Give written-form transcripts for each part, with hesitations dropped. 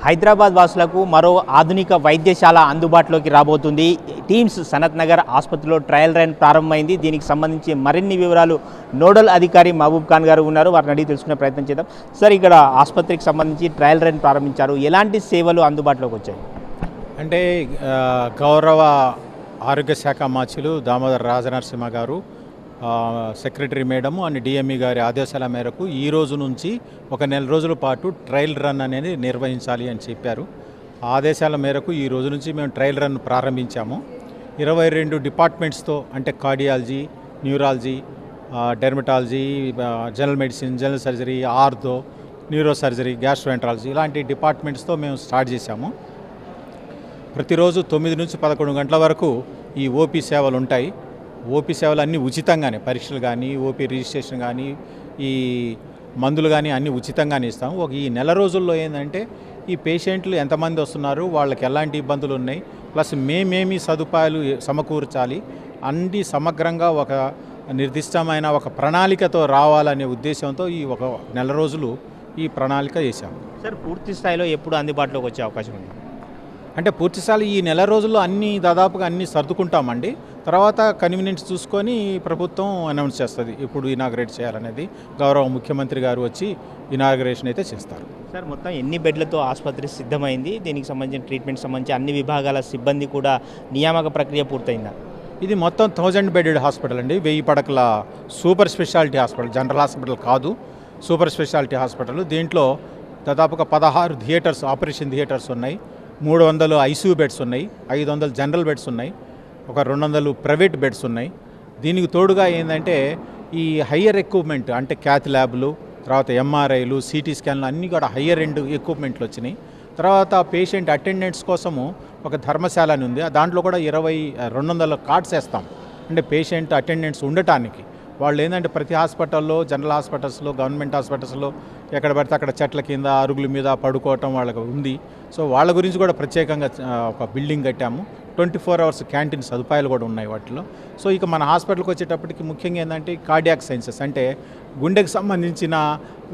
హైదరాబాద్ వాసులకు మరో ఆధునిక వైద్యశాల అందుబాటులోకి రాబోతుంది. టీమ్స్ సనత్ నగర్ ఆసుపత్రిలో ట్రయల్ రన్ ప్రారంభమైంది. దీనికి సంబంధించి మరిన్ని వివరాలు నోడల్ అధికారి మహబూబ్ ఖాన్ గారు ఉన్నారు. వారిని అడిగి తెలుసుకునే ప్రయత్నం చేద్దాం. సార్, ఇక్కడ ఆసుపత్రికి సంబంధించి ట్రయల్ రన్ ప్రారంభించారు. ఎలాంటి సేవలు అందుబాటులోకి వచ్చాయి? అంటే గౌరవ ఆరోగ్య శాఖ మార్చులు దామోదర్ రాజనరసింహ గారు, సెక్రటరీ మేడము అండ్ డిఎంఈ గారి ఆదేశాల మేరకు ఈ రోజు నుంచి ఒక నెల రోజుల పాటు ట్రయల్ రన్ అనేది నిర్వహించాలి అని చెప్పారు. ఆదేశాల మేరకు ఈ రోజు నుంచి మేము ట్రయల్ రన్ ప్రారంభించాము. 22 డిపార్ట్మెంట్స్తో, అంటే cardiology, neurology, dermatology, general medicine, general surgery, ortho, neuro surgery, gastroenterology ఇలాంటి డిపార్ట్మెంట్స్తో మేము స్టార్ట్ చేశాము. ప్రతిరోజు 9 నుంచి 11 గంటల వరకు ఈ ఓపీ సేవలు ఉంటాయి. ఓపీ సేవలు అన్నీ ఉచితంగానే, పరీక్షలు కానీ, ఓపీ రిజిస్ట్రేషన్ కానీ, ఈ మందులు కానీ అన్నీ ఉచితంగానే ఇస్తాము. ఈ నెల రోజుల్లో ఏంటంటే ఈ పేషెంట్లు ఎంతమంది వస్తున్నారు, వాళ్ళకి ఎలాంటి ఇబ్బందులు ఉన్నాయి, ప్లస్ మేమేమి సదుపాయాలు సమకూర్చాలి, అన్ని సమగ్రంగా ఒక నిర్దిష్టమైన ఒక ప్రణాళికతో రావాలనే ఉద్దేశంతో ఈ ఒక నెల రోజులు ఈ ప్రణాళిక చేశాము. సార్, పూర్తి స్థాయిలో ఎప్పుడు అందుబాటులోకి వచ్చే అవకాశం ఉంది? అంటే పూర్తిస్థాయి ఈ నెల రోజుల్లో దాదాపుగా అన్నీ సర్దుకుంటామండి. తర్వాత కన్వీనియన్స్ చూసుకొని ప్రభుత్వం అనౌన్స్ చేస్తుంది ఇప్పుడు ఇనాగ్రేట్ చేయాలనేది. గౌరవ ముఖ్యమంత్రి గారు వచ్చి ఇనాగ్రేషన్ అయితే చేస్తారు. సార్, మొత్తం ఎన్ని బెడ్లతో ఆసుపత్రి సిద్ధమైంది? దీనికి సంబంధించిన ట్రీట్మెంట్ సంబంధించి అన్ని విభాగాల సిబ్బంది కూడా నియామక ప్రక్రియ పూర్తయిందా? ఇది మొత్తం 1000 బెడెడ్ హాస్పిటల్ అండి. 1000 పడకల super speciality hospital, general hospital కాదు, సూపర్ స్పెషాలిటీ హాస్పిటల్. దీంట్లో దాదాపుగా 16 థియేటర్స్, ఆపరేషన్ థియేటర్స్ ఉన్నాయి, 300 ఐసీయూ బెడ్స్ ఉన్నాయి, 500 జనరల్ బెడ్స్ ఉన్నాయి, ఒక 200 ప్రైవేట్ బెడ్స్ ఉన్నాయి. దీనికి తోడుగా ఏంటంటే ఈ హయ్యర్ ఎక్విప్మెంట్, అంటే క్యాత్ ల్యాబ్లు, తర్వాత ఎంఆర్ఐలు, సిటీ స్కాన్లు అన్నీ కూడా హయ్యర్ ఎండ్ ఎక్విప్మెంట్లు వచ్చినాయి. తర్వాత పేషెంట్ అటెండెంట్స్ కోసము ఒక ధర్మశాల అని ఉంది. దాంట్లో కూడా 200 కార్డ్స్ వేస్తాం, అంటే పేషెంట్ అటెండెంట్స్ ఉండటానికి. వాళ్ళు ఏంటంటే ప్రతి హాస్పిటల్లో, జనరల్ హాస్పిటల్స్లో, గవర్నమెంట్ హాస్పిటల్స్లో ఎక్కడ పడితే అక్కడ చెట్ల కింద, అరుగుల మీద పడుకోవటం వాళ్ళకి ఉంది. సో వాళ్ళ గురించి కూడా ప్రత్యేకంగా ఒక బిల్డింగ్ కట్టాము. 24 అవర్స్ క్యాంటీన్ సదుపాయాలు కూడా ఉన్నాయి వాటిలో. సో ఇక మన హాస్పిటల్కి వచ్చేటప్పటికి ముఖ్యంగా ఏంటంటే కార్డియాక్ సైన్సెస్, అంటే గుండెకు సంబంధించిన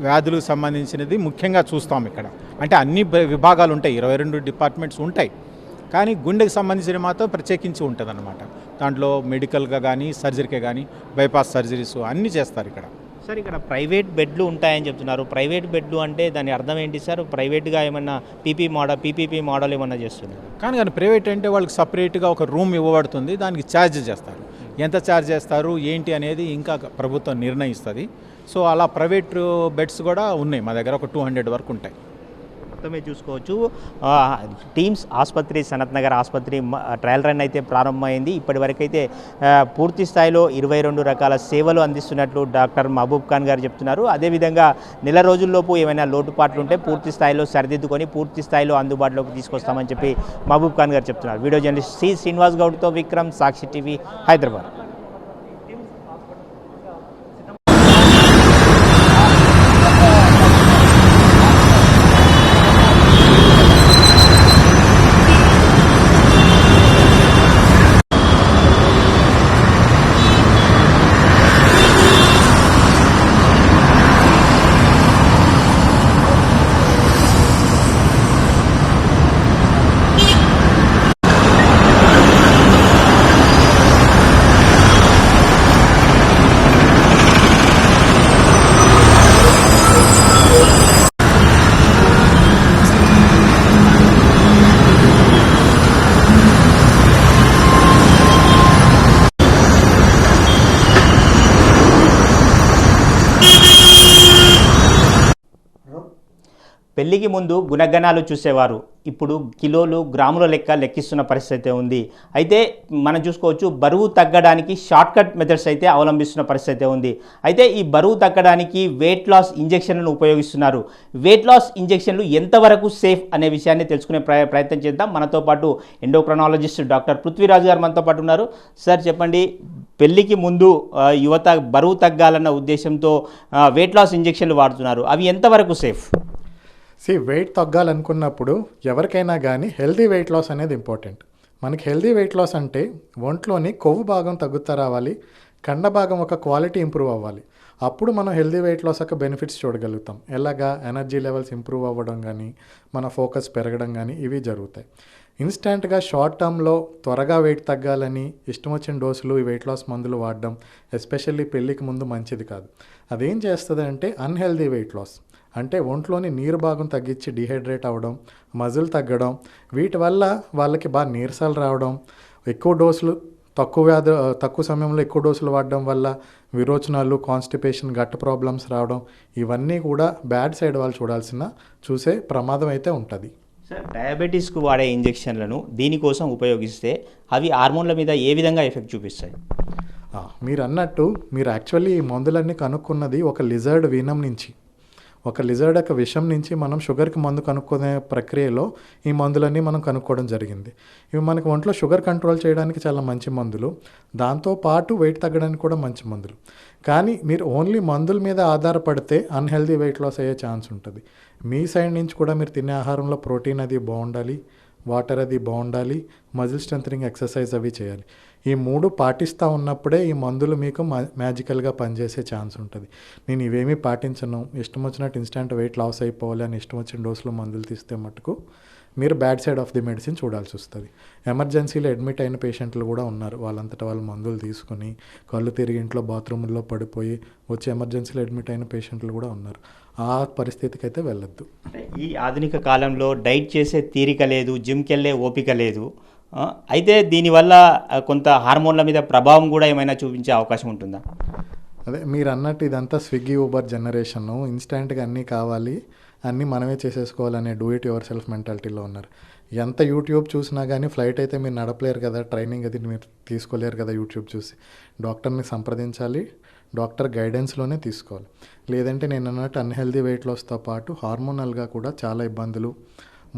వ్యాధులకు సంబంధించినది ముఖ్యంగా చూస్తాం ఇక్కడ. అంటే అన్ని విభాగాలు ఉంటాయి, 22 డిపార్ట్మెంట్స్ ఉంటాయి, కానీ గుండెకి సంబంధించిన మాత్రం ప్రత్యేకించి ఉంటుంది అన్నమాట. దాంట్లో మెడికల్గా కానీ, సర్జరీకే కానీ, బైపాస్ సర్జరీస్ అన్నీ చేస్తారు ఇక్కడ. సార్, ఇక్కడ ప్రైవేట్ బెడ్లు ఉంటాయని చెప్తున్నారు. ప్రైవేట్ బెడ్లు అంటే దాని అర్థం ఏంటి సార్? ప్రైవేట్గా ఏమన్నా పీపీపీ మోడల్ ఏమన్నా చేస్తున్నారు? కానీ ప్రైవేట్ అంటే వాళ్ళకి సపరేట్గా ఒక రూమ్ ఇవ్వబడుతుంది, దానికి ఛార్జ్ చేస్తారు. ఎంత ఛార్జ్ చేస్తారు ఏంటి అనేది ఇంకా ప్రభుత్వం నిర్ణయిస్తుంది. సో అలా ప్రైవేట్ బెడ్స్ కూడా ఉన్నాయి మా దగ్గర, ఒక 200 వరకు ఉంటాయి. మొత్తమే చూసుకోవచ్చు. టీమ్స్ ఆసుపత్రి, సనత్ నగర్ ఆసుపత్రి ట్రయల్ రన్ అయితే ప్రారంభమైంది. ఇప్పటివరకు అయితే పూర్తి స్థాయిలో 22 రకాల సేవలు అందిస్తున్నట్లు డాక్టర్ మహబూబ్ ఖాన్ గారు చెప్తున్నారు. అదేవిధంగా నెల రోజుల్లోపు ఏమైనా లోటుపాట్లు ఉంటే పూర్తి స్థాయిలో సరిదిద్దుకొని పూర్తి స్థాయిలో అందుబాటులోకి తీసుకొస్తామని చెప్పి మహబూబ్ ఖాన్ గారు చెప్తున్నారు. వీడియో జర్నలిస్ట్ సి శ్రీనివాస్ గౌడ్తో విక్రమ్, సాక్షి టీవీ, హైదరాబాద్. పెళ్లికి ముందు గుణగణాలు చూసేవారు, ఇప్పుడు కిలోలు, గ్రాముల లెక్కిస్తున్న పరిస్థితి ఉంది. అయితే మనం చూసుకోవచ్చు, బరువు తగ్గడానికి షార్ట్కట్ మెథడ్స్ అయితే అవలంబిస్తున్న పరిస్థితి ఉంది. అయితే ఈ బరువు తగ్గడానికి వెయిట్ లాస్ ఇంజెక్షన్లను ఉపయోగిస్తున్నారు. వెయిట్ లాస్ ఇంజెక్షన్లు ఎంతవరకు సేఫ్ అనే విషయాన్ని తెలుసుకునే ప్రయత్నం చేద్దాం. మనతో పాటు ఎండోక్రైనాలజిస్ట్ డాక్టర్ పృథ్వీరాజ్ గారు మనతో పాటు ఉన్నారు. సార్, చెప్పండి, పెళ్లికి ముందు యువత బరువు తగ్గాలన్న ఉద్దేశంతో వెయిట్ లాస్ ఇంజెక్షన్లు వాడుతున్నారు, అవి ఎంతవరకు సేఫ్? వెయిట్ తగ్గాలనుకున్నప్పుడు ఎవరికైనా కానీ హెల్దీ వెయిట్ లాస్ అనేది ఇంపార్టెంట్. మనకి హెల్దీ వెయిట్ లాస్ అంటే ఒంట్లోని కొవ్వు భాగం తగ్గుతూ రావాలి, కండ భాగం ఒక క్వాలిటీ ఇంప్రూవ్ అవ్వాలి. అప్పుడు మనం హెల్దీ వెయిట్ లాస్ యొక్క బెనిఫిట్స్ చూడగలుగుతాం. ఎలాగా ఎనర్జీ లెవెల్స్ ఇంప్రూవ్ అవ్వడం కానీ, మన ఫోకస్ పెరగడం కానీ ఇవి జరుగుతాయి. ఇన్స్టెంట్గా షార్ట్ టర్మ్లో త్వరగా వెయిట్ తగ్గాలని ఇష్టం వచ్చిన డోసులు ఈ వెయిట్ లాస్ మందులు వాడడం ఎస్పెషల్లీ పెళ్ళికి ముందు మంచిది కాదు. అదేం చేస్తుంది అంటే అన్హెల్దీ వెయిట్ లాస్ అంటే ఒంట్లోని నీరు భాగం తగ్గించి డిహైడ్రేట్ అవ్వడం, మజిల్ తగ్గడం, వీటి వల్ల వాళ్ళకి బాగా నీరసాలు రావడం, ఎక్కువ డోసులు తక్కువ సమయంలో ఎక్కువ డోసులు వాడడం వల్ల విరోచనాలు, కాన్స్టిపేషన్, గట్ ప్రాబ్లమ్స్ రావడం, ఇవన్నీ కూడా బ్యాడ్ సైడ్ వాళ్ళు చూసే ప్రమాదం అయితే ఉంటుంది. సార్, డయాబెటీస్కు వాడే ఇంజెక్షన్లను దీనికోసం ఉపయోగిస్తే అవి హార్మోన్ల మీద ఏ విధంగా ఎఫెక్ట్ చూపిస్తాయి? మీరు అన్నట్టు మీరు యాక్చువల్లీ ఈ మందులన్నీ కనుక్కున్నది ఒక లిజర్డ్ వీనం నుంచి, ఒక లిజర్డ్ యొక్క విషం నుంచి మనం షుగర్కి మందు కనుక్కునే ప్రక్రియలో ఈ మందులన్నీ మనం కనుక్కోవడం జరిగింది. ఇవి మనకు ఒంట్లో షుగర్ కంట్రోల్ చేయడానికి చాలా మంచి మందులు, దాంతోపాటు వెయిట్ తగ్గడానికి కూడా మంచి మందులు. కానీ మీరు ఓన్లీ మందుల మీద ఆధారపడితే అన్హెల్దీ వెయిట్ లాస్ అయ్యే ఛాన్స్ ఉంటుంది. మీ సైడ్ నుంచి కూడా మీరు తినే ఆహారంలో ప్రోటీన్ అది బాగుండాలి, వాటర్ అది బాగుండాలి, మజిల్ స్ట్రెంథనింగ్ ఎక్సర్సైజ్ అవి చేయాలి. ఈ 3 పాటిస్తూ ఉన్నప్పుడే ఈ మందులు మీకు మ్యాజికల్గా పనిచేసే ఛాన్స్ ఉంటుంది. నేను ఇవేమీ పాటించను, ఇష్టం వచ్చినట్టు ఇన్స్టెంట్ వెయిట్ లాస్ అయిపోవాలి అని ఇష్టం వచ్చిన డోసులో మందులు తీస్తే మటుకు మీరు bad side of the medicine చూడాల్సి వస్తుంది. ఎమర్జెన్సీలో అడ్మిట్ అయిన పేషెంట్లు కూడా ఉన్నారు. వాళ్ళంతటా వాళ్ళు మందులు తీసుకుని కళ్ళు తిరిగి ఇంట్లో బాత్రూంలో పడిపోయి వచ్చి ఎమర్జెన్సీలో అడ్మిట్ అయిన పేషెంట్లు కూడా ఉన్నారు. ఆ పరిస్థితికి అయితే వెళ్ళొద్దు. ఈ ఆధునిక కాలంలో డైట్ చేసే తీరిక లేదు, జిమ్కి వెళ్ళే ఓపిక లేదు. అయితే దీనివల్ల కొంత హార్మోన్ల మీద ప్రభావం కూడా ఏమైనా చూపించే అవకాశం ఉంటుందా? అదే మీరు అన్నట్టు ఇదంతా స్విగ్గీ, ఊబర్ జనరేషను, ఇన్స్టెంట్గా అన్నీ కావాలి, అన్నీ మనమే చేసేసుకోవాలనే డూ ఇట్ యువర్ సెల్ఫ్ మెంటాలిటీలో ఉన్నారు. ఎంత యూట్యూబ్ చూసినా కానీ ఫ్లైట్ అయితే మీరు నడపలేరు కదా, ట్రైనింగ్ అది మీరు తీసుకోలేరు కదా యూట్యూబ్ చూసి. డాక్టర్ని సంప్రదించాలి, డాక్టర్ గైడెన్స్లోనే తీసుకోవాలి. లేదంటే నేను అన్నట్టు అన్హెల్దీ వెయిట్ లాస్తో పాటు హార్మోనల్గా కూడా చాలా ఇబ్బందులు,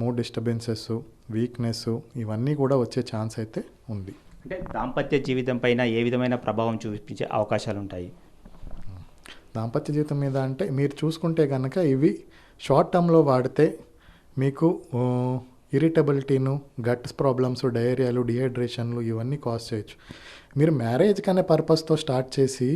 మూడ్ డిస్టర్బెన్సెస్, వీక్నెస్ ఇవన్నీ కూడా వచ్చే ఛాన్స్ అయితే ఉంది. అంటే దాంపత్య జీవితం పైన ఏ విధమైన ప్రభావం చూపించే అవకాశాలు ఉంటాయి? దాంపత్య జీవితం మీద అంటే మీరు చూసుకుంటే కనుక ఇవి షార్ట్ టర్మ్లో వాడితే మీకు ఇరిటబిలిటీను, గట్స్ ప్రాబ్లమ్స్, డయేరియాలు, డిహైడ్రేషన్లు ఇవన్నీ కాజ్ చేయొచ్చు. మీరు మ్యారేజ్ అనే పర్పస్తో స్టార్ట్ చేసి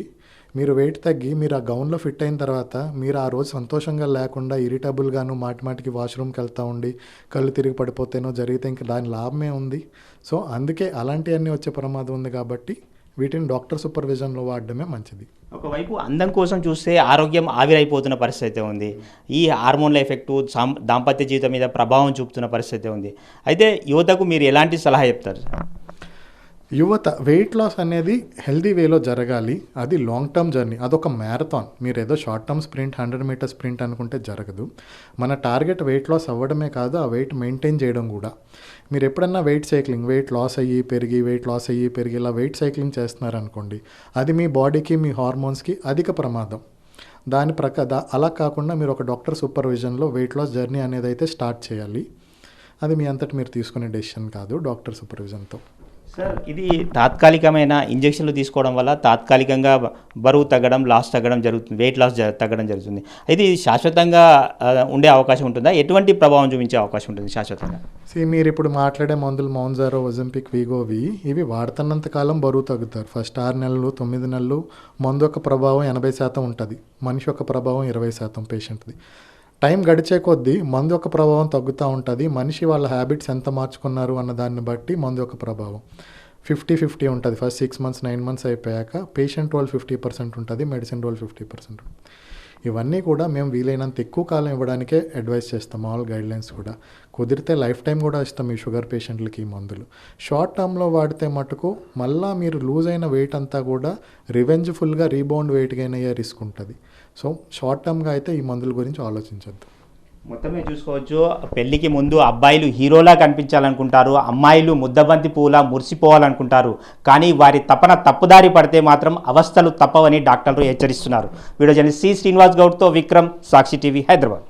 మీరు వెయిట్ తగ్గి మీరు ఆ గౌన్లో ఫిట్ అయిన తర్వాత మీరు ఆ రోజు సంతోషంగా లేకుండా ఇరిటబుల్గాను మాటికి వాష్రూమ్కి వెళ్తూ ఉండి కళ్ళు తిరిగి పడిపోతేనో జరిగితే ఇంకా దాని లాభమే ఉంది. సో అందుకే అలాంటివన్నీ వచ్చే ప్రమాదం ఉంది కాబట్టి వీటిని డాక్టర్ సూపర్విజన్లో వాడడమే మంచిది. ఒకవైపు అందం కోసం చూస్తే ఆరోగ్యం ఆవిరైపోతున్న పరిస్థితి ఉంది. ఈ హార్మోన్ల ఎఫెక్టు దాంపత్య జీవితం మీద ప్రభావం చూపుతున్న పరిస్థితి ఉంది. అయితే యువతకు మీరు ఎలాంటి సలహా చెప్తారు? యువత వెయిట్ లాస్ అనేది హెల్దీ వేలో జరగాలి. అది లాంగ్ టర్మ్ జర్నీ, అదొక మ్యారథాన్. మీరు ఏదో short term sprint 100 meter sprint అనుకుంటే జరగదు. మన టార్గెట్ వెయిట్ లాస్ అవ్వడమే కాదు, ఆ వెయిట్ మెయింటైన్ చేయడం కూడా. మీరు ఎప్పుడన్నా వెయిట్ సైక్లింగ్, వెయిట్ లాస్ అయ్యి పెరిగి వెయిట్ లాస్ అయ్యి పెరిగి ఇలా వెయిట్ సైక్లింగ్ చేస్తున్నారనుకోండి, అది మీ బాడీకి, మీ హార్మోన్స్కి అధిక ప్రమాదం. అలా కాకుండా మీరు ఒక డాక్టర్ సూపర్విజన్లో వెయిట్ లాస్ జర్నీ అనేది అయితే స్టార్ట్ చేయాలి. అది మీ అంతటి మీరు తీసుకునే డెసిషన్ కాదు, డాక్టర్ సూపర్విజన్తో. సార్, ఇది తాత్కాలికమైన ఇంజెక్షన్లు తీసుకోవడం వల్ల తాత్కాలికంగా బరువు తగ్గడం, లాస్ తగ్గడం జరుగుతుంది, వెయిట్ లాస్ తగ్గడం జరుగుతుంది. అయితే ఇది శాశ్వతంగా ఉండే అవకాశం ఉంటుందా? ఎటువంటి ప్రభావం చూపించే అవకాశం ఉంటుంది శాశ్వతంగా? మీరు ఇప్పుడు మాట్లాడే మందులు మౌన్జారో, ఒజంపిక్, వీగోవి ఇవి వాడుతున్నంత కాలం బరువు తగ్గుతారు. ఫస్ట్ 6 నెలలు 9 నెలలు మందు యొక్క ప్రభావం 80% ఉంటుంది, మనిషి యొక్క ప్రభావం 20% పేషెంట్ది. టైం గడిచే కొద్దీ మందు యొక్క ప్రభావం తగ్గుతూ ఉంటుంది. మనిషి వాళ్ళ హ్యాబిట్స్ ఎంత మార్చుకున్నారు అన్న దాన్ని బట్టి మందు యొక్క ప్రభావం 50-50 ఉంటుంది. ఫస్ట్ 6 months 9 months అయిపోయాక పేషెంట్ రోల్ 50% ఉంటుంది, మెడిసిన్ రోల్ 50% ఉంటుంది. ఇవన్నీ కూడా మేము వీలైనంత ఎక్కువ కాలం ఇవ్వడానికే అడ్వైస్ చేస్తాం. ఆల్ గైడ్లైన్స్ కూడా కుదిరితే లైఫ్ టైం కూడా ఇస్తాం ఈ షుగర్ పేషెంట్లకి ఈ మందులు. షార్ట్ టర్మ్లో వాడితే మటుకు మళ్ళీ మీరు లూజ్ అయిన వెయిట్ అంతా కూడా రివెంజ్ఫుల్గా రీబౌండ్ వెయిట్ గెయిన్ అయ్యే రిస్క్ ఉంటుంది. సో షార్ట్ టర్మ్గా అయితే ఈ మందుల గురించి ఆలోచించద్దు. మొత్తమే చూసుకోవచ్చు, పెళ్లికి ముందు అబ్బాయిలు హీరోలా కనిపించాలనుకుంటారు, అమ్మాయిలు ముద్దబంతి పూలా మురిసిపోవాలనుకుంటారు. కానీ వారి తపన తప్పుదారి పడితే మాత్రం అవస్థలు తప్పవని డాక్టర్లు హెచ్చరిస్తున్నారు. వీడియో జర్నలిస్ట్ సి శ్రీనివాస్ గౌడ్తో విక్రమ్, సాక్షి టీవీ, హైదరాబాద్.